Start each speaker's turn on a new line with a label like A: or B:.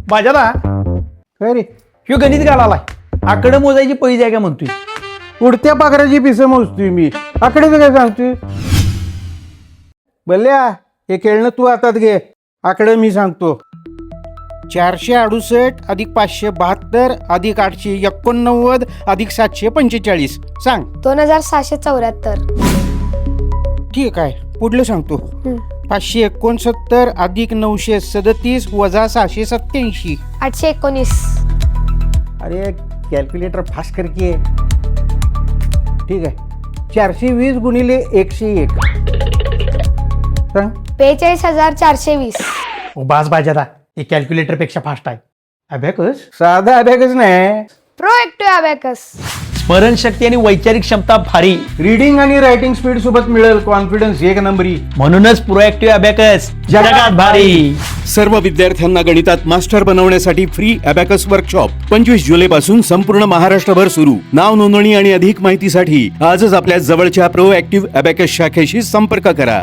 A: बाजादा
B: काय रे
A: ह्यो गणित घालालाय आकडे मोजायची पैज आहे का म्हणतोय
B: उडत्या पाखराची पिसं मोजतोय मी आकडेच काय सांगतोय बल्ल्या हे खेळणं तू हातात घे आकडे मी सांगतो 468 अधिक 572 अधिक 889 अधिक 745 सांग
C: 2774.
B: ठीक आहे पुढलं सांगतो 569 अधिक 937 वजा 687.
C: 819.
B: अरे कॅल्क्युलेटर फास्ट कर की ठीक आहे 420 गुणिले 101 सांग
C: 45420.
A: बास बाजादा हे कॅल्क्युलेटर पेक्षा फास्ट आहे अबॅकस
B: साधा अभ्यास नाही
C: प्रोएक्टिव्ह अबॅकस.
A: स्मरणशक्ती आणि वैचारिक क्षमता भारी
B: रीडिंग आणि रायटिंग स्पीड सोबत मिळेल कॉन्फिडन्स एक नंबरी
A: म्हणूनच प्रोएक्टिव्ह अबॅकस जगात भारी.
D: सर्व विद्यार्थ्यांना गणितात मास्टर बनवण्यासाठी फ्री अबॅकस वर्कशॉप 25 जुलै पासून संपूर्ण महाराष्ट्रभर सुरू. नाव नोंदणी आणि अधिक माहितीसाठी आजच आपल्या जवळच्या प्रोएक्टिव्ह अबॅकस शाखेशी संपर्क करा.